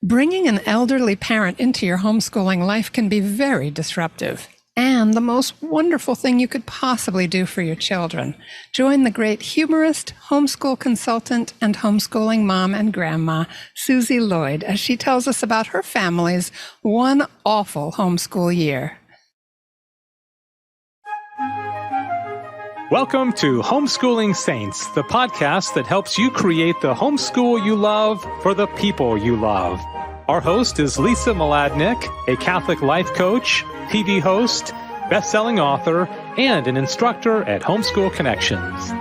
Bringing an elderly parent into your homeschooling life can be very disruptive and the most wonderful thing you could possibly do for your children. Join the great humorist, homeschool consultant, and homeschooling mom and grandma, Susie Lloyd, as she tells us about her family's one awful homeschool year. Welcome to Homeschooling Saints, the podcast that helps you create the homeschool you love for the people you love. Our host is Lisa Mladinich, a Catholic life coach, TV host, best-selling author, and an instructor at Homeschool Connections.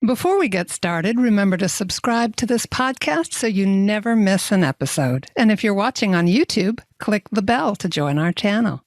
Before we get started, remember to subscribe to this podcast so you never miss an episode. And if you're watching on YouTube, click the bell to join our channel.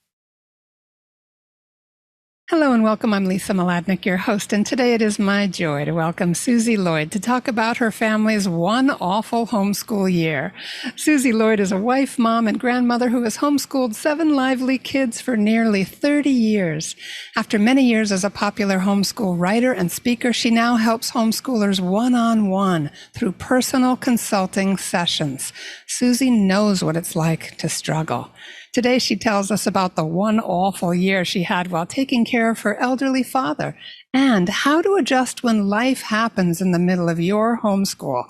Hello and welcome. I'm Lisa Mladinich, your host, and today it is my joy to welcome Susie Lloyd to talk about her family's one awful homeschool year. Susie Lloyd is a wife, mom, and grandmother who has homeschooled 7 lively kids for nearly 30 years. After many years as a popular homeschool writer and speaker, she now helps homeschoolers one-on-one through personal consulting sessions. Susie knows what it's like to struggle. Today, she tells us about the one awful year she had while taking care of her elderly father and how to adjust when life happens in the middle of your homeschool.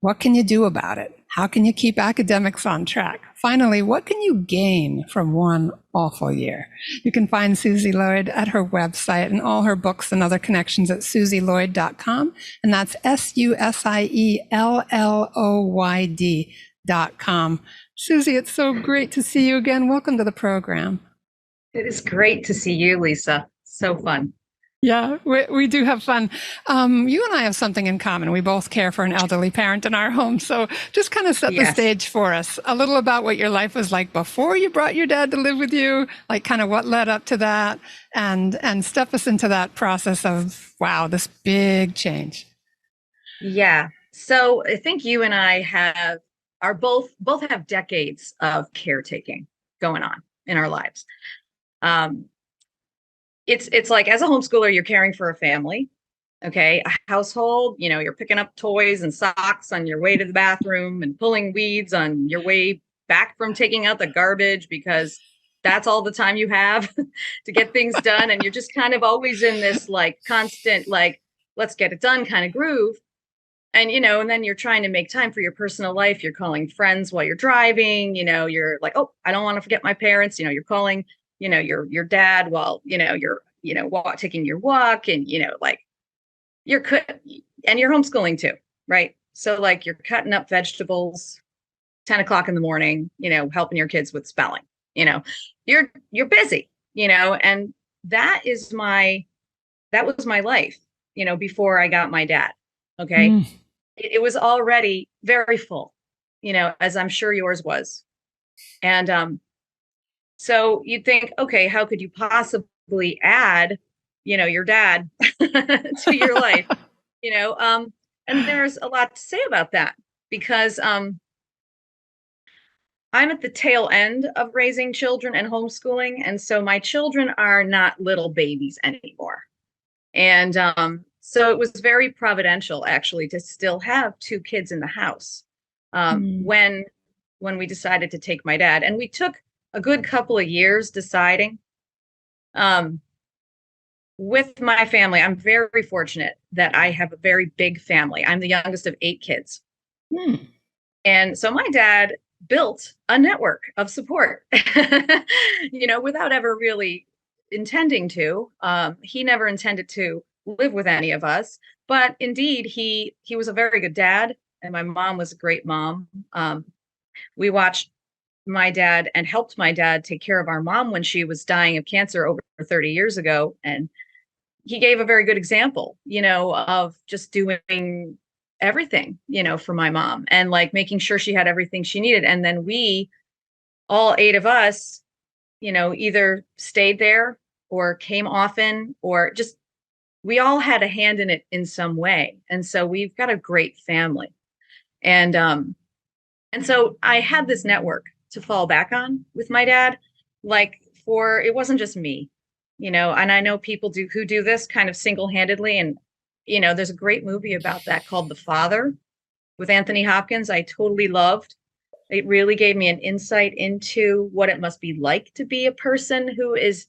What can you do about it? How can you keep academics on track? Finally, what can you gain from one awful year? You can find Susie Lloyd at her website and all her books and other connections at susielloyd.com. And that's SUSIELLOYD.com. Susie, it's so great to see you again. Welcome to the program. It is great to see you, Lisa. So fun. Yeah, we do have fun. You and I have something in common. We both care for an elderly parent in our home. So just kind of set the stage for us. A little about what your life was like before you brought your dad to live with you, like kind of what led up to that, and step us into that process of, wow, this big change. Yeah. So I think you and I are both have decades of caretaking going on in our lives. It's like, as a homeschooler, you're caring for a family, okay, a household. You're picking up toys and socks on your way to the bathroom and pulling weeds on your way back from taking out the garbage, because that's all the time you have to get things done. And you're just kind of always in this like constant, like, let's get it done kind of groove. And, and then you're trying to make time for your personal life. You're calling friends while you're driving. You're like, oh, I don't want to forget my parents. You're calling, your dad while, you're, taking your walk, and, like and you're homeschooling too, right? So like you're cutting up vegetables, 10 o'clock in the morning, helping your kids with spelling, you're busy, and that was my life, before I got my dad. Okay. It was already very full, as I'm sure yours was. And so you'd think, okay, how could you possibly add, your dad to your life? And there's a lot to say about that, because I'm at the tail end of raising children and homeschooling. And so my children are not little babies anymore. And so it was very providential, actually, to still have 2 kids in the house when we decided to take my dad. And we took a good couple of years deciding. With my family, I'm very fortunate that I have a very big family. I'm the youngest of 8 kids. And so my dad built a network of support, without ever really intending to. He never intended to live with any of us, but indeed he was a very good dad, and my mom was a great mom. We watched my dad and helped my dad take care of our mom when she was dying of cancer over 30 years ago, and he gave a very good example, of just doing everything, for my mom, and like making sure she had everything she needed. And then we, all 8 of us, either stayed there or came often, or just, we all had a hand in it in some way. And so we've got a great family. And so I had this network to fall back on with my dad. Like, it wasn't just me, and I know people who do this kind of single-handedly. And, there's a great movie about that called The Father. with Anthony Hopkins, I totally loved. It really gave me an insight into what it must be like to be a person who is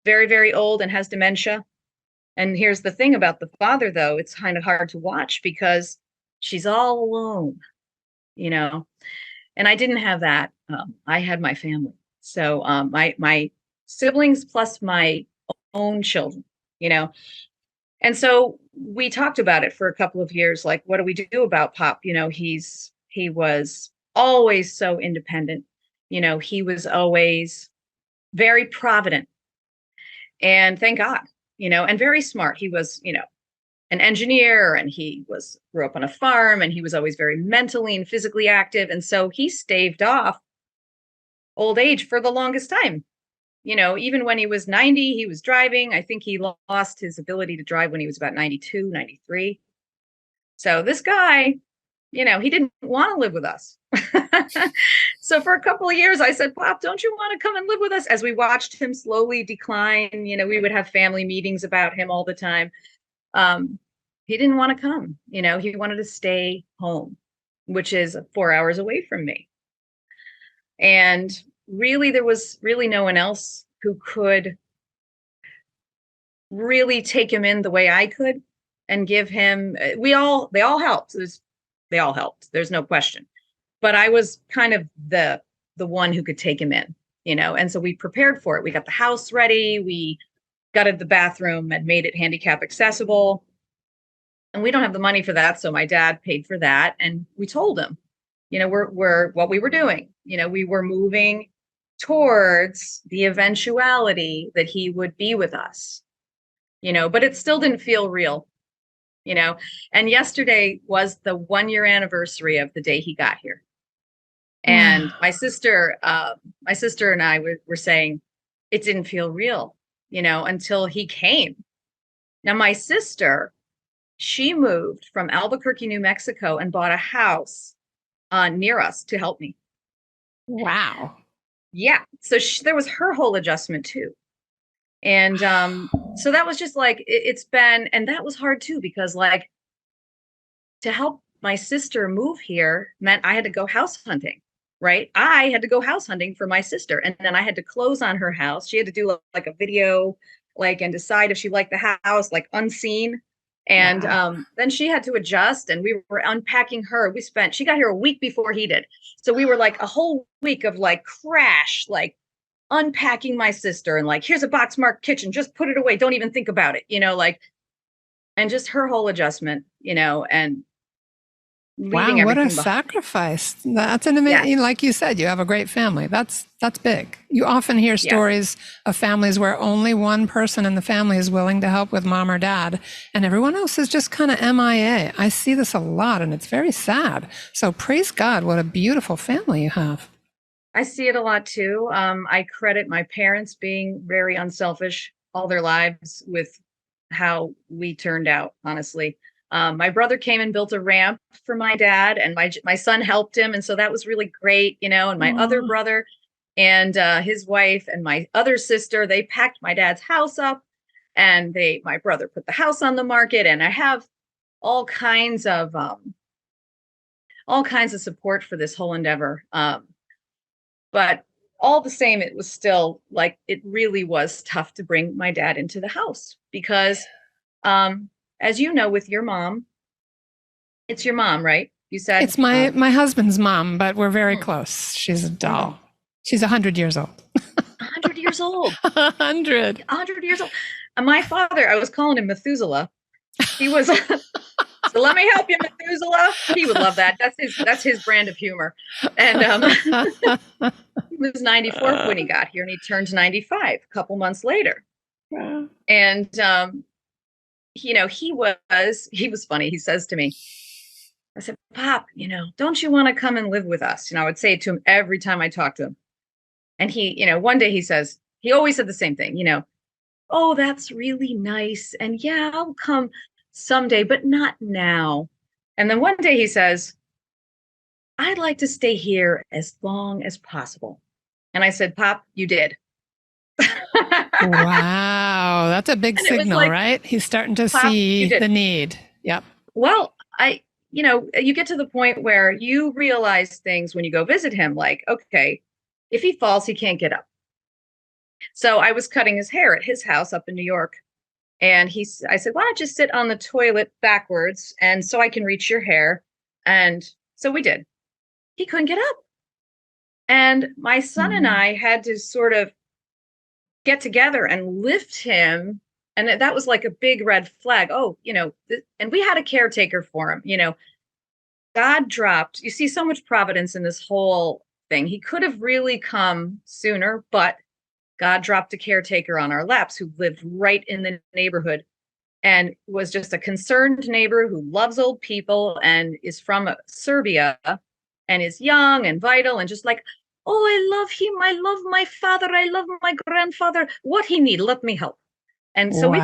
very, very old and has dementia. And here's the thing about the father, though, it's kind of hard to watch because she's all alone, you know, and I didn't have that. I had my family. So my siblings plus my own children, you know. And so we talked about it for a couple of years. Like, what do we do about Pop? You know, he was always so independent. You know, he was always very provident. And thank God, you know, and very smart. He was, you know, an engineer, and grew up on a farm, and he was always very mentally and physically active. And so he staved off old age for the longest time. You know, even when he was 90, he was driving. I think he lost his ability to drive when he was about 92, 93. So this guy, you know, he didn't want to live with us. So for a couple of years, I said, Pop, don't you want to come and live with us? As we watched him slowly decline, you know, we would have family meetings about him all the time. He didn't want to come, you know, he wanted to stay home, which is 4 hours away from me. And really, there was really no one else who could really take him in the way I could and give him, they all helped. They all helped. There's no question. But I was kind of the one who could take him in, you know, and so we prepared for it. We got the house ready. We gutted the bathroom and made it handicap accessible. And we don't have the money for that. So my dad paid for that. And we told him, you know, we're what we were doing. You know, we were moving towards the eventuality that he would be with us, you know, but it still didn't feel real, you know. And yesterday was the 1-year anniversary of the day he got here. And my sister and I were saying it didn't feel real, you know, until he came. Now, my sister, she moved from Albuquerque, New Mexico, and bought a house near us to help me. Wow. Yeah. So there was her whole adjustment too. And so that was just like, it's been, and that was hard too, because like to help my sister move here meant I had to go house hunting, right? I had to go house hunting for my sister. And then I had to close on her house. She had to do like a video, like, and decide if she liked the house, like unseen. And then she had to adjust, and we were unpacking her. She got here a week before he did. So we were like a whole week of like crash, like unpacking my sister and like, here's a box marked kitchen, just put it away. Don't even think about it, you know, like, and just her whole adjustment, you know, and leaving wow, what a everything behind. Sacrifice. That's an amazing, like you said, you have a great family. That's big. You often hear stories of families where only one person in the family is willing to help with mom or dad, and everyone else is just kind of MIA. I see this a lot, and it's very sad. So praise God, what a beautiful family you have. I see it a lot too. I credit my parents being very unselfish all their lives with how we turned out, honestly. My brother came and built a ramp for my dad, and my son helped him. And so that was really great, you know, and my other brother and his wife and my other sister, they packed my dad's house up, and my brother put the house on the market. And I have all kinds of support for this whole endeavor. But all the same, it was still like, it really was tough to bring my dad into the house because, as you know, with your mom, it's your mom, right? You said it's my husband's mom, but we're very close. She's a doll. She's 100 years old. 100 years old. 100 years old. And my father, I was calling him Methuselah. He was. So let me help you, Methuselah. He would love that. That's his brand of humor. And he was 94 when he got here, and he turned 95 a couple months later. Wow. And you know, he was funny. He says to me, I said, Pop, you know, don't you want to come and live with us? You know, I would say it to him every time I talked to him. And he, you know, one day he always said the same thing, you know, oh, that's really nice. And yeah, I'll come someday, but not now. And then one day he says, I'd like to stay here as long as possible. And I said, Pop, you did. Wow. That's a big signal, like, right? He's starting to see the need. Yep. Well, you get to the point where you realize things when you go visit him, like, okay, if he falls, he can't get up. So I was cutting his hair at his house up in New York. And I said, why don't you sit on the toilet backwards and so I can reach your hair? And so we did. He couldn't get up. And my son and I had to sort of get together and lift him. And that was like a big red flag. Oh, and we had a caretaker for him. God dropped, you see so much providence in this whole thing. He could have really come sooner, but God dropped a caretaker on our laps who lived right in the neighborhood and was just a concerned neighbor who loves old people and is from Serbia and is young and vital and just like, oh, I love him. I love my father. I love my grandfather. What he need, let me help. And so we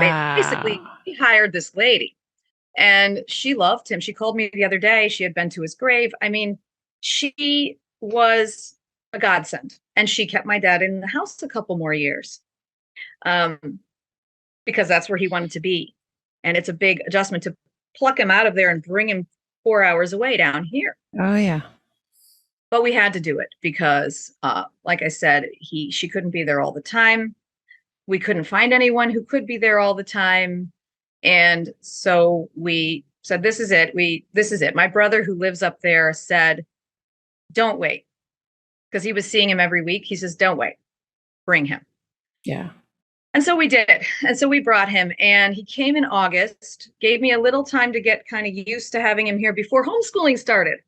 hired this lady and she loved him. She called me the other day. She had been to his grave. I mean, she was a godsend. And she kept my dad in the house a couple more years because that's where he wanted to be. And it's a big adjustment to pluck him out of there and bring him 4 hours away down here. Oh, yeah. But we had to do it because, like I said, she couldn't be there all the time. We couldn't find anyone who could be there all the time. And so we said, this is it. This is it. My brother who lives up there said, don't wait. Because he was seeing him every week. He says, don't wait, bring him. Yeah. And so we did. And so we brought him and he came in August, gave me a little time to get kind of used to having him here before homeschooling started.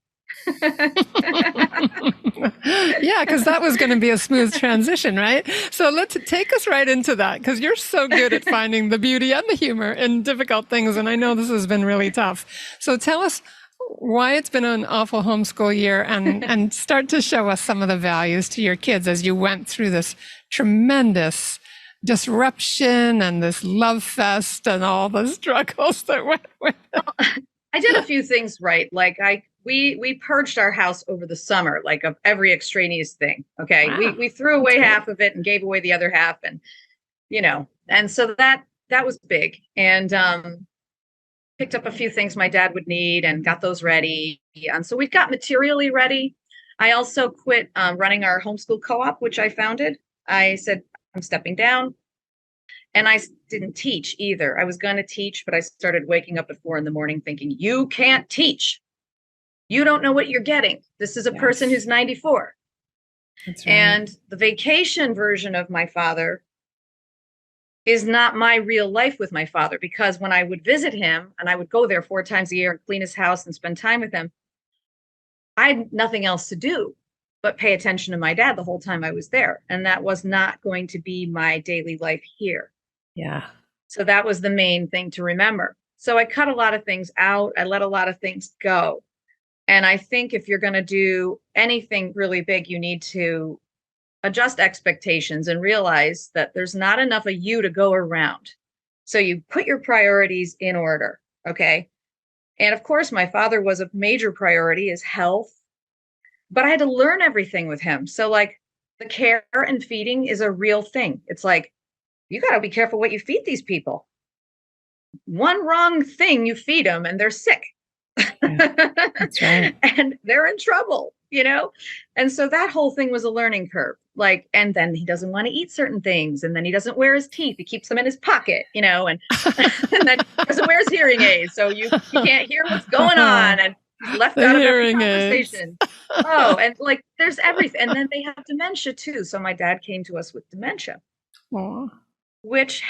Yeah, because that was going to be a smooth transition, right? So let's take us right into that because you're so good at finding the beauty and the humor in difficult things. And I know this has been really tough. So tell us why it's been an awful homeschool year and start to show us some of the values to your kids as you went through this tremendous disruption and this love fest and all the struggles that went with it. I did a few things right. Like we purged our house over the summer, like of every extraneous thing. Okay. Wow. We threw away half of it and gave away the other half. And, and so that was big. And, picked up a few things my dad would need and got those ready. And so we've got materially ready. I also quit running our homeschool co-op, which I founded. I said, I'm stepping down. And I didn't teach either. I was going to teach, but I started waking up at 4 a.m. thinking, you can't teach. You don't know what you're getting. This is a person who's 94. That's right. And the vacation version of my father is not my real life with my father, because when I would visit him and I would go there 4 times a year and clean his house and spend time with him, I had nothing else to do but pay attention to my dad the whole time I was there. And that was not going to be my daily life here. Yeah. So that was the main thing to remember. So I cut a lot of things out. I let a lot of things go. And I think if you're going to do anything really big, you need to adjust expectations and realize that there's not enough of you to go around. So you put your priorities in order. Okay. And of course, my father was a major priority, his health, but I had to learn everything with him. So like the care and feeding is a real thing. It's like, you got to be careful what you feed these people. One wrong thing, you feed them and they're sick. Yeah, that's right. And they're in trouble, And so that whole thing was a learning curve. Like, and then he doesn't want to eat certain things. And then he doesn't wear his teeth. He keeps them in his pocket, and, and then he doesn't wear his hearing aids. So you can't hear what's going on. And he's left out of every conversation. Oh, and like there's everything. And then they have dementia too. So my dad came to us with dementia. Aww. Which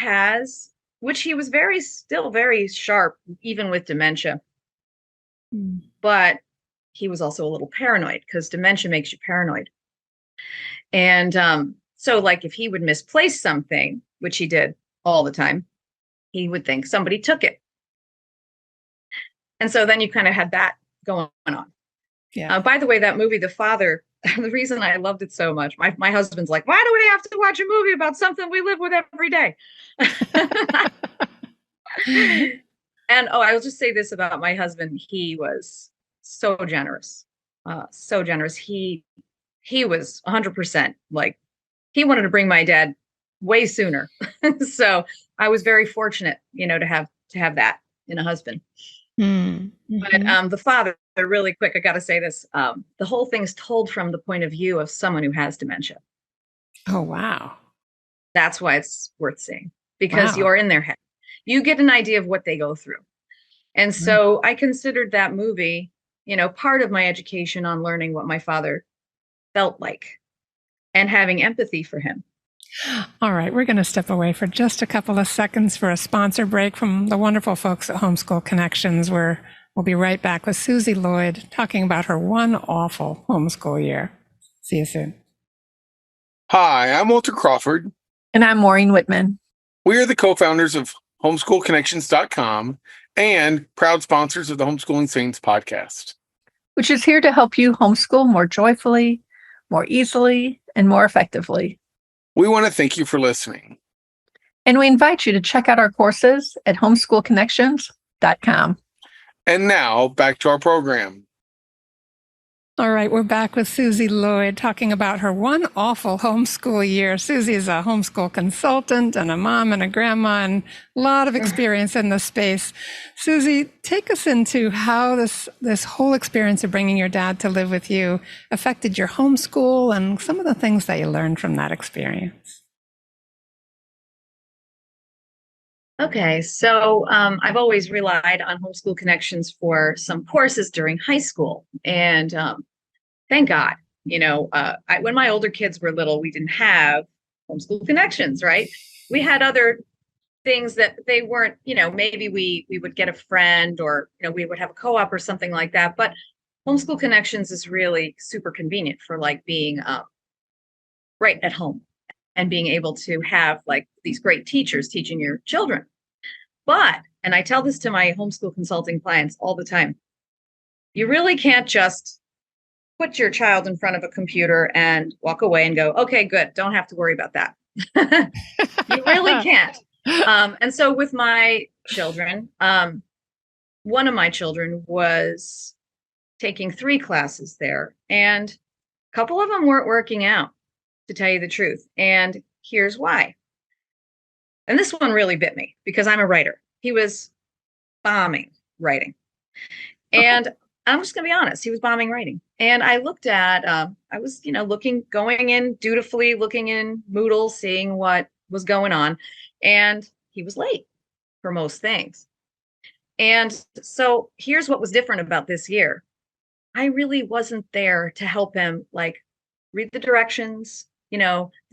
he was still very sharp, even with dementia. But he was also a little paranoid because dementia makes you paranoid. And so like if he would misplace something, which he did all the time, he would think somebody took it. And so then you kind of had that going on. Yeah. By the way, that movie, The Father, the reason I loved it so much, my husband's like, why do we have to watch a movie about something we live with every day? And I will just say this about my husband. He was so generous, so generous. He was 100% like, he wanted to bring my dad way sooner. So I was very fortunate, to have that in a husband. But the father, really quick, I got to say this. The whole thing's told from the point of view of someone who has dementia. Oh, wow. That's why it's worth seeing, because Wow. you're in their head. You get an idea of what they go through. And so I considered that movie, part of my education on learning what my father felt like and having empathy for him. All right, we're going to step away for just a couple of seconds for a sponsor break from the wonderful folks at Homeschool Connections, where we'll be right back with Susie Lloyd talking about her one awful homeschool year. See you soon. Hi, I'm Walter Crawford. And I'm Maureen Whitman. We are the co-founders of homeschoolconnections.com and proud sponsors of the Homeschooling Saints podcast, which is here to help you homeschool more joyfully, more easily, and more effectively. We want to thank you for listening. And we invite you to check out our courses at homeschoolconnections.com. And now, back to our program. All right, we're back with Susie Lloyd talking about her one awful homeschool year. Susie is a homeschool consultant and a mom and a grandma and a lot of experience in the space. Susie, take us into how this whole experience of bringing your dad to live with you affected your homeschool and some of the things that you learned from that experience. Okay, so I've always relied on Homeschool Connections for some courses during high school. And thank God, when my older kids were little, we didn't have Homeschool Connections, right? We had other things that they weren't, maybe we would get a friend or, we would have a co-op or something like that. But Homeschool Connections is really super convenient for like being right at home and being able to have like these great teachers teaching your children. But, and I tell this to my homeschool consulting clients all the time, you really can't just put your child in front of a computer and walk away and go, okay, good, don't have to worry about that. You really can't. And so with my children, one of my children was taking 3 classes there, and a couple of them weren't working out, to tell you the truth. And here's why. And this one really bit me because I'm a writer. He was bombing writing. And I'm just going to be honest, he was bombing writing. And I looked at, I was, going in dutifully, looking in Moodle, seeing what was going on. And he was late for most things. And so here's what was different about this year. I really wasn't there to help him, like, read the directions,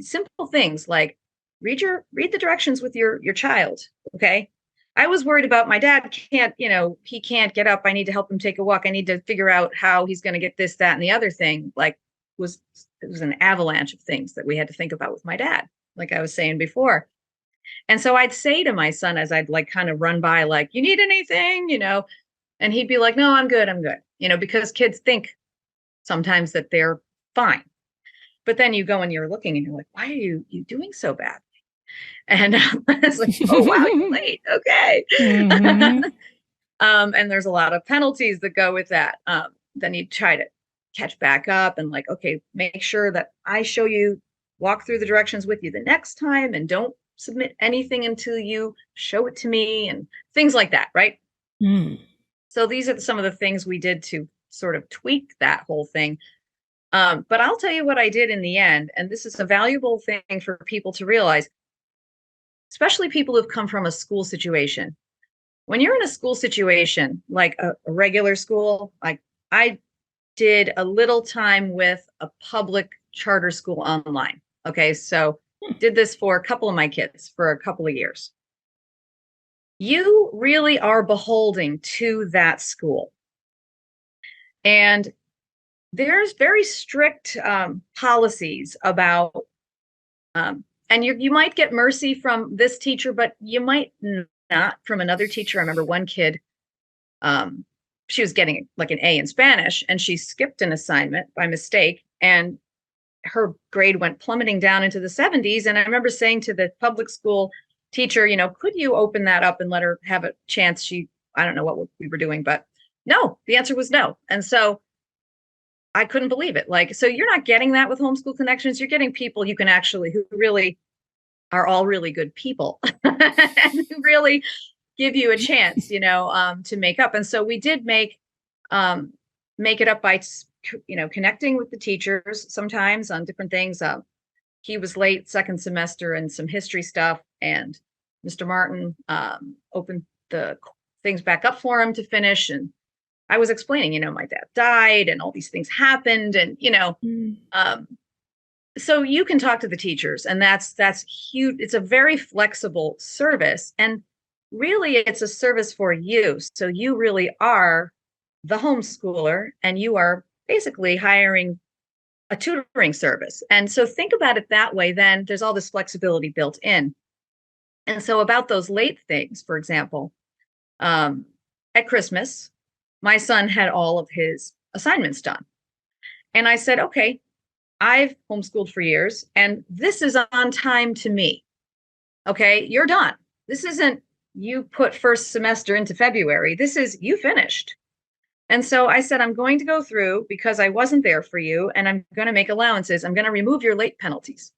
simple things like read the directions with your child. Okay. I was worried about my dad can't, he can't get up. I need to help him take a walk. I need to figure out how he's going to get this, that, and the other thing. Like it was an avalanche of things that we had to think about with my dad, like I was saying before. And so I'd say to my son, as I'd like kind of run by, like, you need anything, and he'd be like, no, I'm good. Because kids think sometimes that they're fine. But then you go and you're looking and you're like, why are you doing so bad? And it's like, oh, wow, you're late. Okay. Mm-hmm. And there's a lot of penalties that go with that. Then you try to catch back up and like, okay, make sure that I show you, walk through the directions with you the next time and don't submit anything until you show it to me and things like that. Right. Mm. So these are some of the things we did to sort of tweak that whole thing. But I'll tell you what I did in the end. And this is a valuable thing for people to realize, especially people who've come from a school situation. When you're in a school situation, like a regular school, like I did a little time with a public charter school online. Okay. So did this for a couple of my kids for a couple of years. You really are beholden to that school. And there's very strict policies about, and you might get mercy from this teacher, but you might not from another teacher. I remember one kid, she was getting like an A in Spanish and she skipped an assignment by mistake and her grade went plummeting down into the 70s. And I remember saying to the public school teacher, could you open that up and let her have a chance? I don't know what we were doing, but no, the answer was no. And so I couldn't believe it. Like, so you're not getting that with Homeschool Connections. You're getting people you can actually, who really are all really good people and who really give you a chance, to make up. And so we did make it up by, connecting with the teachers sometimes on different things. He was late second semester and some history stuff, and Mr. Martin opened the things back up for him to finish. And I was explaining, my dad died and all these things happened. And, so you can talk to the teachers, and that's huge. It's a very flexible service. And really, it's a service for you. So you really are the homeschooler, and you are basically hiring a tutoring service. And so think about it that way, then there's all this flexibility built in. And so about those late things, for example, at Christmas, my son had all of his assignments done. And I said, okay, I've homeschooled for years, and this is on time to me. Okay, you're done. This isn't you put first semester into February. This is you finished. And so I said, I'm going to go through because I wasn't there for you, and I'm going to make allowances. I'm going to remove your late penalties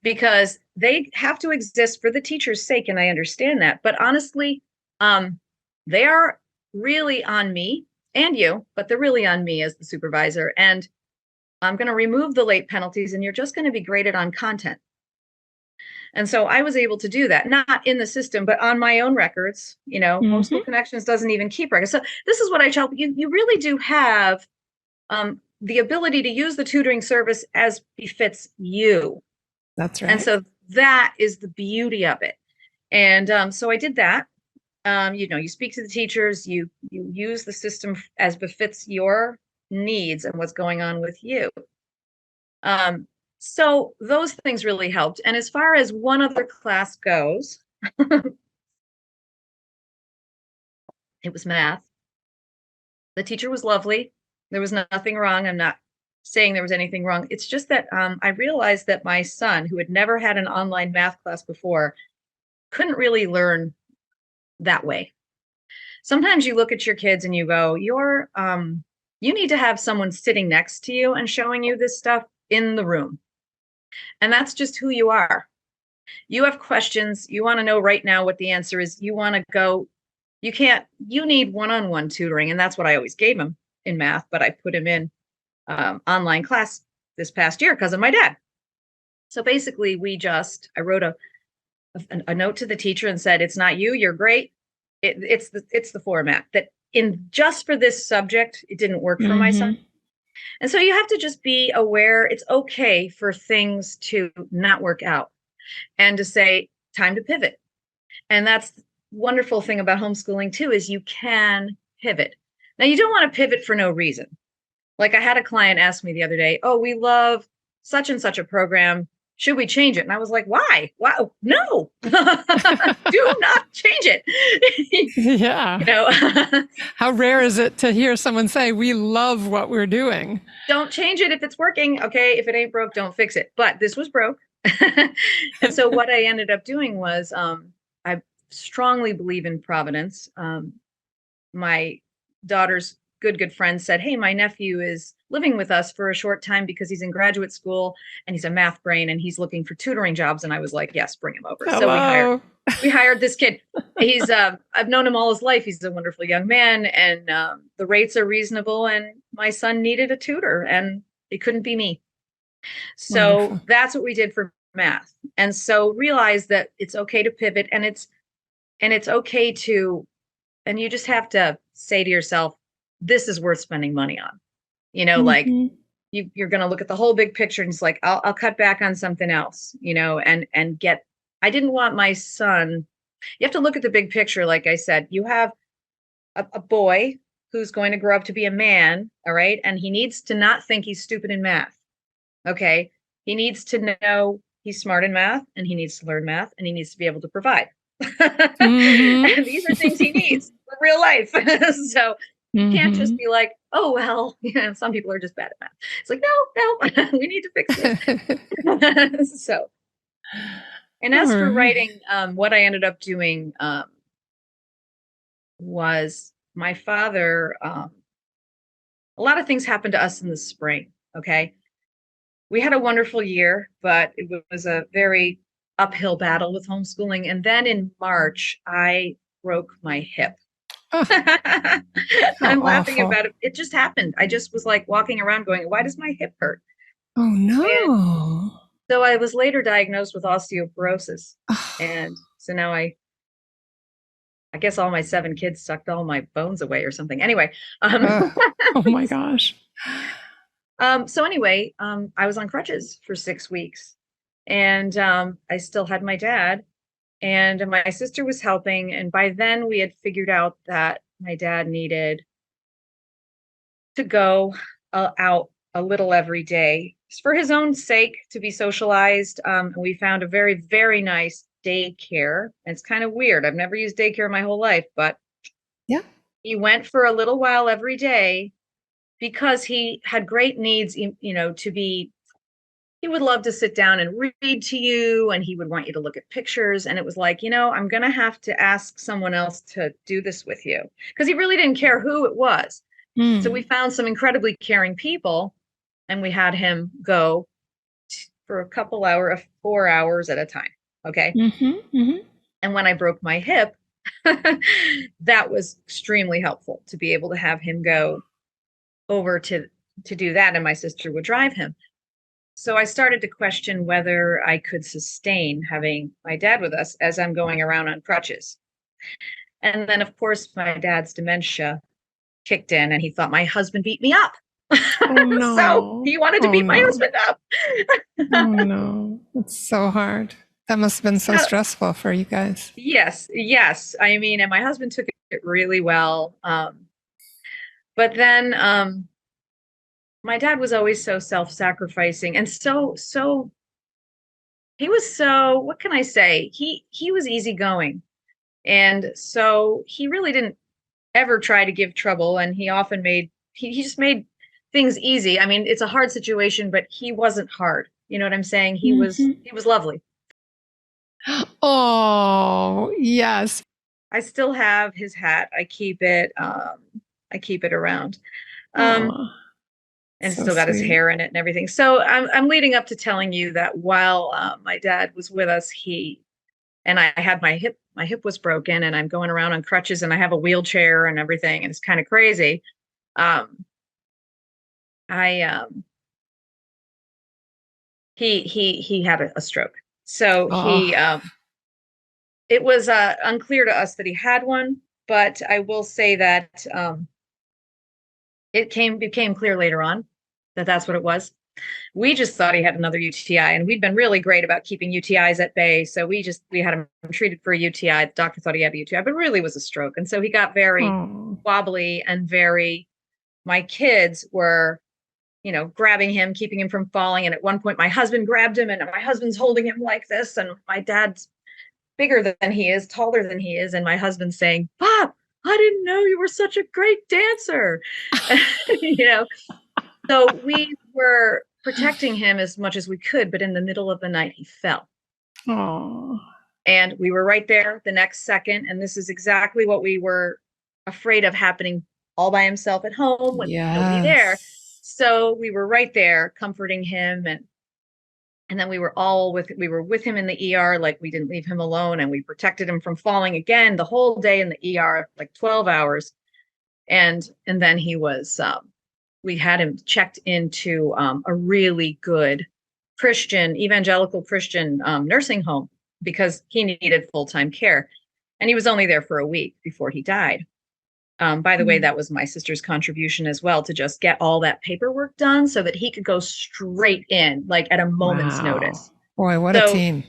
because they have to exist for the teacher's sake. And I understand that. But honestly, they are really on me and you, but they're really on me as the supervisor. And I'm going to remove the late penalties, and you're just going to be graded on content. And so I was able to do that, not in the system, but on my own records. Homeschool Connections doesn't even keep records. So this is what I tell you. You really do have the ability to use the tutoring service as befits you. That's right. And so that is the beauty of it. And so I did that. You speak to the teachers, you use the system as befits your needs and what's going on with you. So those things really helped. And as far as one other class goes, it was math. The teacher was lovely. There was nothing wrong. I'm not saying there was anything wrong. It's just that I realized that my son, who had never had an online math class before, couldn't really learn that way. Sometimes you look at your kids and you go, you need to have someone sitting next to you and showing you this stuff in the room. And that's just who you are. You have questions. You want to know right now what the answer is. You want to go, you need one-on-one tutoring. And that's what I always gave him in math, but I put him in online class this past year because of my dad. So basically I wrote a note to the teacher and said, it's not you, you're great. It's the format that just for this subject, it didn't work for my son. And so you have to just be aware it's okay for things to not work out and to say, time to pivot. And that's the wonderful thing about homeschooling too, is you can pivot. Now you don't want to pivot for no reason. Like I had a client ask me the other day, oh, we love such and such a program. Should we change it? And I was like, why? Wow, no, do not change it. Yeah. How rare is it to hear someone say, we love what we're doing? Don't change it if it's working. Okay. If it ain't broke, don't fix it. But this was broke. And so what I ended up doing was I strongly believe in providence. My daughter's good friend said, hey, my nephew is living with us for a short time because he's in graduate school and he's a math brain and he's looking for tutoring jobs. And I was like, yes, bring him over. Hello. So we hired this kid. He's I've known him all his life. He's a wonderful young man, and the rates are reasonable. And my son needed a tutor, and it couldn't be me. So wonderful. That's what we did for math. And so realize that it's okay to pivot, and it's okay to, and you just have to say to yourself, this is worth spending money on. Like you're going to look at the whole big picture and it's like, I'll cut back on something else, and get, I didn't want my son, you have to look at the big picture. Like I said, you have a boy who's going to grow up to be a man. All right. And he needs to not think he's stupid in math. Okay. He needs to know he's smart in math, and he needs to learn math, and he needs to be able to provide. And these are things he needs for real life. So you can't just be like, oh, well, some people are just bad at math. It's like, no, we need to fix it. So, and as for writing, what I ended up doing was my father, a lot of things happened to us in the spring. Okay. We had a wonderful year, but it was a very uphill battle with homeschooling. And then in March, I broke my hip. Oh, how I'm laughing awful. about it. It just happened. I just was like walking around going, why does my hip hurt? Oh, And no. so I was later diagnosed with osteoporosis. Oh, And so now I guess all my 7 kids sucked all my bones away or something. Anyway, oh my gosh. so anyway, I was on crutches for 6 weeks, and I still had my dad, and my sister was helping. And by then we had figured out that my dad needed to go out a little every day for his own sake, to be socialized. And we found a very, very nice daycare. And it's kind of weird. I've never used daycare my whole life, but Yeah. he went for a little while every day because he had great needs, to be, he would love to sit down and read to you, and he would want you to look at pictures. And it was like, I'm going to have to ask someone else to do this with you, because he really didn't care who it was. Mm. So we found some incredibly caring people, and we had him go for a couple hours, 4 hours at a time. Okay. Mm-hmm, mm-hmm. And when I broke my hip, that was extremely helpful to be able to have him go over to do that. And my sister would drive him. So I started to question whether I could sustain having my dad with us as I'm going around on crutches. And then, of course, my dad's dementia kicked in, and he thought my husband beat me up. Oh, no. So he wanted to beat my husband up. Oh, no. It's so hard. That must have been so stressful for you guys. Yes. I mean, and my husband took it really well. But then my dad was always so self-sacrificing, and so he was so, what can I say? He was easygoing. And so he really didn't ever try to give trouble. And he often he just made things easy. I mean, it's a hard situation, but he wasn't hard. You know what I'm saying? He was lovely. Oh, yes. I still have his hat. I keep it around. And so still got his sweet. hair in it and everything. So I'm leading up to telling you that while my dad was with us, and I had my hip was broken, and I'm going around on crutches, and I have a wheelchair and everything, and it's kind of crazy. He had a stroke. So it was unclear to us that he had one, but I will say that it became clear later on that that's what it was. We just thought he had another UTI, and we'd been really great about keeping UTIs at bay. So we had him treated for a UTI. The doctor thought he had a UTI, but really was a stroke. And so he got very wobbly and my kids were, grabbing him, keeping him from falling. And at one point my husband grabbed him, and my husband's holding him like this. And my dad's bigger than he is, taller than he is. And my husband's saying, "Bob, I didn't know you were such a great dancer." So we were protecting him as much as we could, but in the middle of the night, he fell. Oh. And we were right there the next second. And this is exactly what we were afraid of happening all by himself at home with nobody there. So we were right there comforting him. And then we were with him in the ER, like we didn't leave him alone. And we protected him from falling again the whole day in the ER, like 12 hours. And then he was, we had him checked into a really good evangelical Christian nursing home, because he needed full-time care. And he was only there for a week before he died. By the way, that was my sister's contribution as well, to just get all that paperwork done so that he could go straight in, like at a moment's notice. Boy, what a team.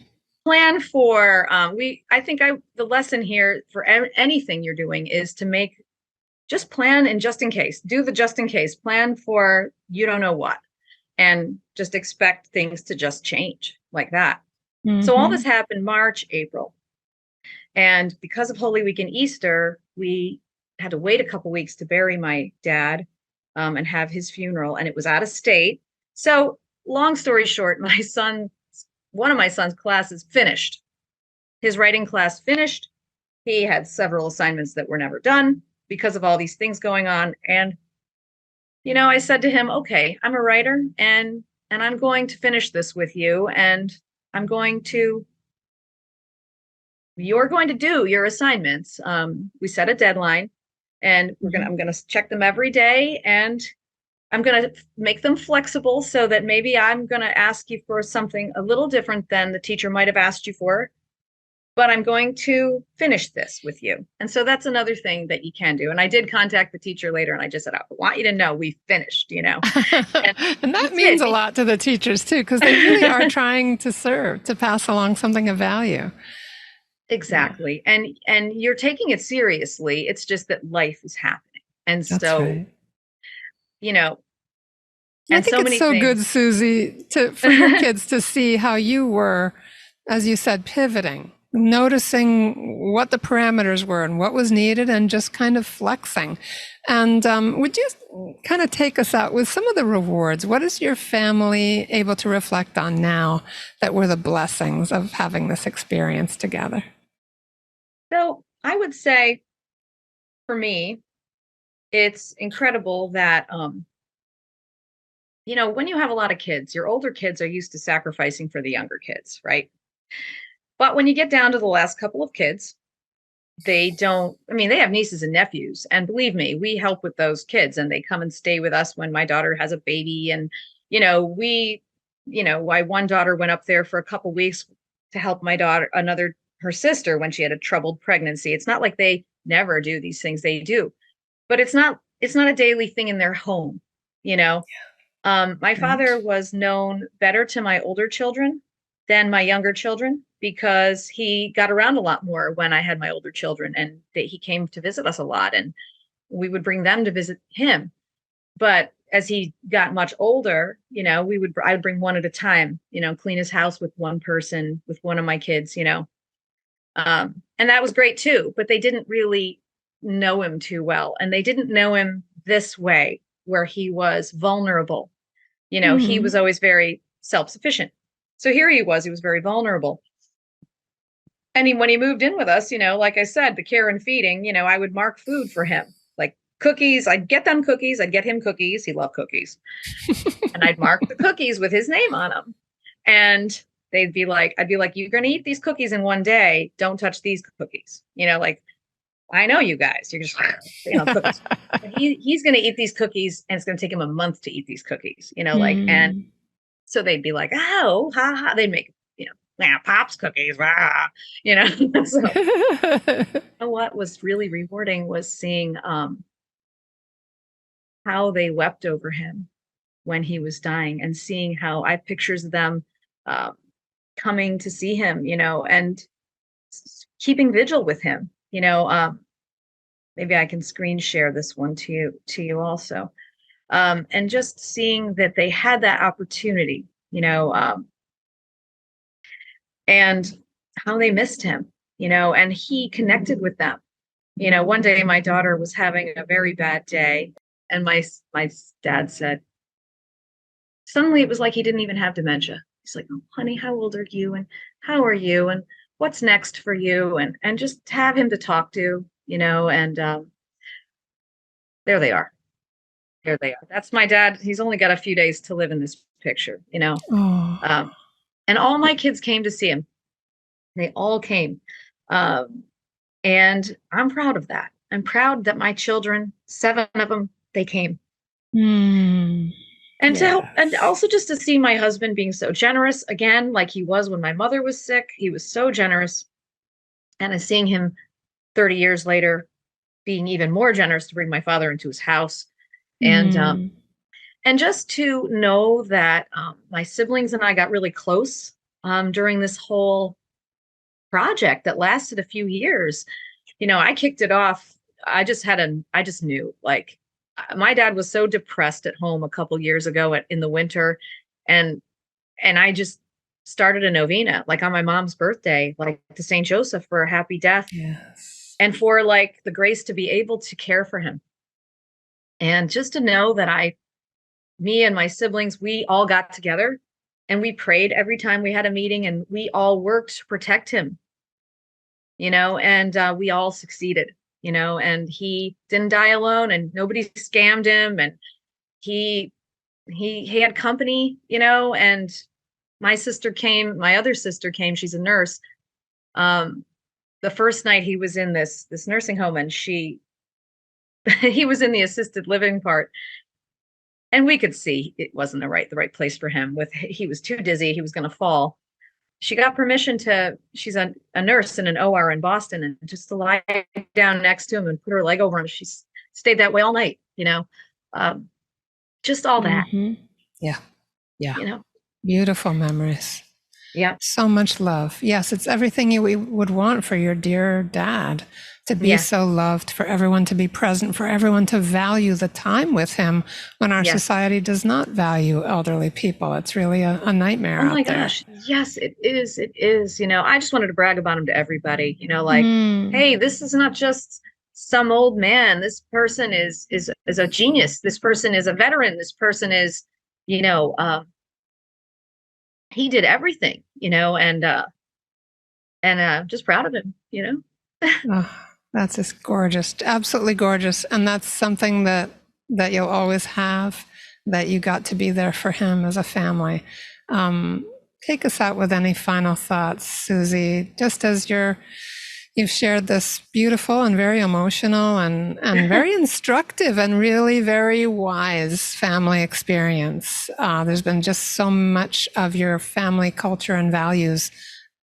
Plan for, I think the lesson here for anything you're doing is to just plan, and just in case, do the just in case, plan for you don't know what, and just expect things to just change like that. So all this happened March, April. And because of Holy Week and Easter, we had to wait a couple weeks to bury my dad and have his funeral. And it was out of state. So long story short, one of my son's classes finished. His writing class finished. He had several assignments that were never done because of all these things going on. And, I said to him, okay, I'm a writer, and I'm going to finish this with you, and I'm going to you're going to do your assignments. We set a deadline, and I'm going to check them every day, and I'm going to make them flexible so that maybe I'm going to ask you for something a little different than the teacher might have asked you for, but I'm going to finish this with you. And so that's another thing that you can do. And I did contact the teacher later, and I just said, I want you to know we finished, And that means a lot to the teachers too, because they really are trying to serve, to pass along something of value. Exactly. Yeah. And you're taking it seriously. It's just that life is happening. And that's so, right. you know, and I think so it's so good, Susie, for your kids to see how you were, as you said, pivoting, noticing what the parameters were and what was needed, and just kind of flexing. And would you kind of take us out with some of the rewards? What is your family able to reflect on now that were the blessings of having this experience together? So I would say, for me, it's incredible that, when you have a lot of kids, your older kids are used to sacrificing for the younger kids, right? But when you get down to the last couple of kids, they have nieces and nephews. And believe me, we help with those kids, and they come and stay with us when my daughter has a baby. And, why one daughter went up there for a couple weeks to help my daughter, her sister, when she had a troubled pregnancy. It's not like they never do these things. They do, but it's not a daily thing in their home. My father was known better to my older children than my younger children, because he got around a lot more when I had my older children, and he came to visit us a lot, and we would bring them to visit him. But as he got much older, I would bring one at a time, clean his house with one person, with one of my kids, and that was great too, but they didn't really know him too well. And they didn't know him this way, where he was vulnerable. He was always very self-sufficient. So here he was very vulnerable. And when he moved in with us, like I said, the care and feeding, I would mark food for him, like cookies. I'd get them cookies. I'd get him cookies. He loved cookies. And I'd mark the cookies with his name on them. And I'd be like, you're going to eat these cookies in one day. Don't touch these cookies. I know you guys, you're just, cookies. But he's going to eat these cookies, and it's going to take him a month to eat these cookies, and so they'd be like, oh, ha, ha. They'd make, Pop's cookies, rah, So, what was really rewarding was seeing how they wept over him when he was dying, and seeing how I have pictures of them coming to see him, and keeping vigil with him, maybe I can screen share this one to you also. And just seeing that they had that opportunity, and how they missed him, and he connected with them. One day my daughter was having a very bad day, and my dad said, suddenly it was like he didn't even have dementia. He's like, oh, honey, how old are you? And how are you? And what's next for you? And just have him to talk to, and there they are. There they are. That's my dad. He's only got a few days to live in this picture, Oh. And all my kids came to see him. They all came. And I'm proud of that. I'm proud that my children, 7 of them, they came. And to help, and also just to see my husband being so generous again, like he was when my mother was sick. He was so generous. And seeing him 30 years later being even more generous to bring my father into his house. And just to know that my siblings and I got really close during this whole project that lasted a few years. I kicked it off. I just knew, like, my dad was so depressed at home a couple years ago in the winter. And I just started a novena, like on my mom's birthday, like to St. Joseph, for a happy death. Yes. And for like the grace to be able to care for him. And just to know that me and my siblings, we all got together and we prayed every time we had a meeting, and we all worked to protect him, and we all succeeded, and he didn't die alone, and nobody scammed him, and he had company, and my other sister came, she's a nurse. the first night he was in this nursing home, and he was in the assisted living part, and we could see it wasn't the right place for him. He was too dizzy, he was going to fall. She got permission she's a nurse in an OR in Boston, and just to lie down next to him and put her leg over him. She stayed that way all night, just all that. Mm-hmm. Yeah. Yeah. Beautiful memories. Yeah. So much love. Yes, it's everything you would want for your dear dad, to be so loved, for everyone to be present, for everyone to value the time with him when our society does not value elderly people. It's really a nightmare out there. Oh my gosh. Yes, it is. It is. I just wanted to brag about him to everybody, hey, this is not just some old man. This person is a genius. This person is a veteran. This person is, he did everything, and I'm just proud of him, Oh, that's just gorgeous. Absolutely gorgeous. And that's something that you'll always have, that you got to be there for him as a family. Take us out with any final thoughts, Susie, just as you've shared this beautiful and very emotional and very instructive and really very wise family experience. There's been just so much of your family culture and values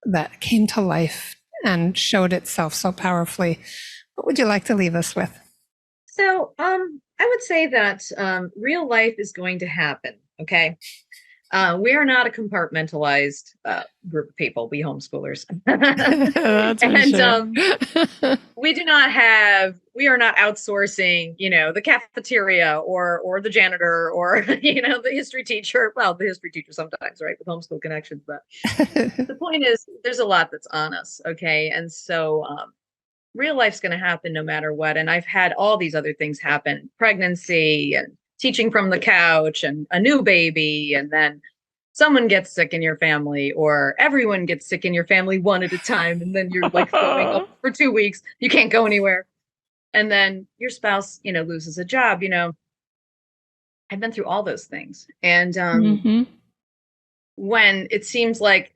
that came to life and showed itself so powerfully. What would you like to leave us with? So I would say that real life is going to happen, okay? We are not a compartmentalized group of people, we homeschoolers. That's for sure. We are not outsourcing, the cafeteria or the janitor or, the history teacher. Well, the history teacher sometimes, right, with Homeschool Connections. But the point is, there's a lot that's on us, okay? And so real life's going to happen no matter what. And I've had all these other things happen, pregnancy and teaching from the couch and a new baby, and then someone gets sick in your family, or everyone gets sick in your family one at a time, and then you're like throwing up for 2 weeks, you can't go anywhere, and then your spouse loses a job. I've been through all those things, and when it seems like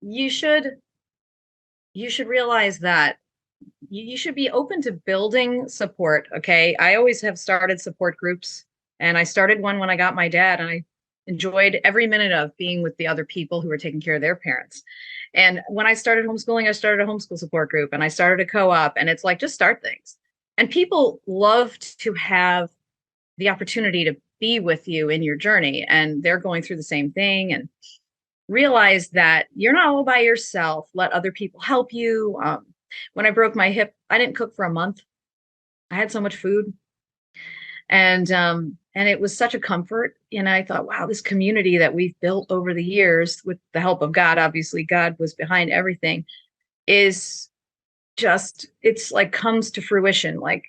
you should realize that you should be open to building support. Okay. I always have started support groups, and I started one when I got my dad, and I enjoyed every minute of being with the other people who were taking care of their parents. And when I started homeschooling, I started a homeschool support group, and I started a co-op, and it's like, just start things. And people love to have the opportunity to be with you in your journey, and they're going through the same thing. And realize that you're not all by yourself. Let other people help you. When I broke my hip, I didn't cook for a month. I had so much food, and it was such a comfort. And I thought, wow, this community that we've built over the years with the help of God, obviously God was behind everything, is just, it's like comes to fruition. Like,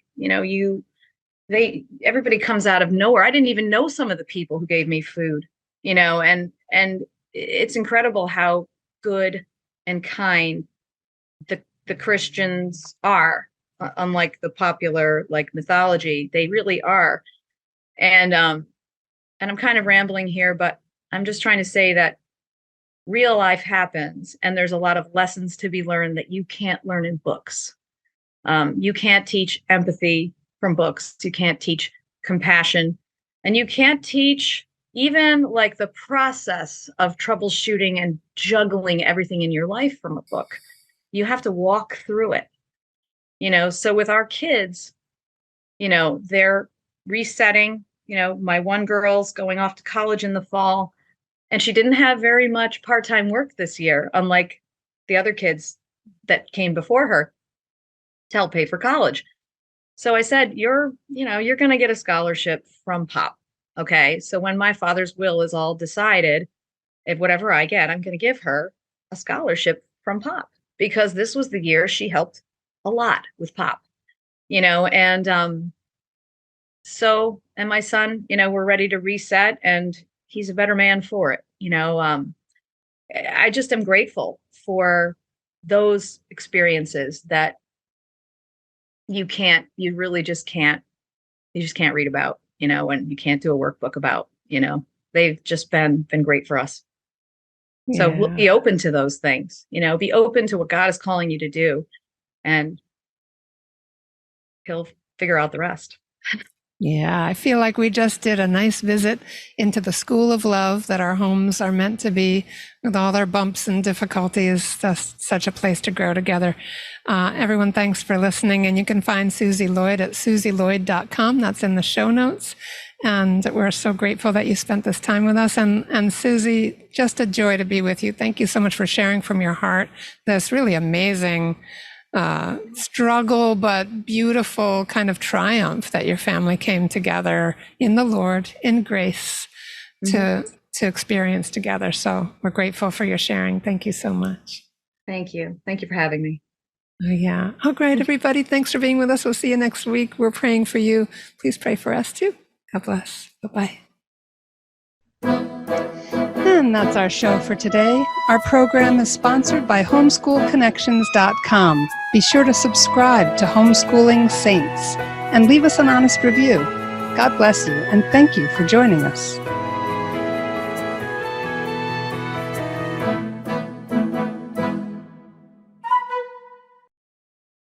everybody comes out of nowhere. I didn't even know some of the people who gave me food, and it's incredible how good and kind the Christians are, unlike the popular mythology. They really are. And I'm kind of rambling here, but I'm just trying to say that real life happens, and there's a lot of lessons to be learned that you can't learn in books. You can't teach empathy from books. You can't teach compassion, and you can't teach even the process of troubleshooting and juggling everything in your life from a book. You have to walk through it, so with our kids, they're resetting. My one girl's going off to college in the fall, and she didn't have very much part-time work this year, unlike the other kids that came before her, to help pay for college. So I said, you're going to get a scholarship from Pop. Okay. So when my father's will is all decided, if whatever I get, I'm going to give her a scholarship from Pop, because this was the year she helped a lot with Pop, and and my son, we're ready to reset, and he's a better man for it. I just am grateful for those experiences that you just can't read about, and you can't do a workbook about. They've just been great for us. So Yeah. be open to those things, be open to what God is calling you to do, and he'll figure out the rest. Yeah, I feel like we just did a nice visit into the school of love that our homes are meant to be, with all their bumps and difficulties. Just such a place to grow together. Everyone, thanks for listening. And you can find Susie Lloyd at susielloyd.com. That's in the show notes. And we're so grateful that you spent this time with us. And Susie, just a joy to be with you. Thank you so much for sharing from your heart this really amazing struggle, but beautiful kind of triumph that your family came together in the Lord, in grace, to experience together. So we're grateful for your sharing. Thank you so much. Thank you. Thank you for having me. Yeah. Oh, great, everybody. Thanks for being with us. We'll see you next week. We're praying for you. Please pray for us too. God bless. Bye-bye. And that's our show for today. Our program is sponsored by homeschoolconnections.com. Be sure to subscribe to Homeschooling Saints and leave us an honest review. God bless you, and thank you for joining us.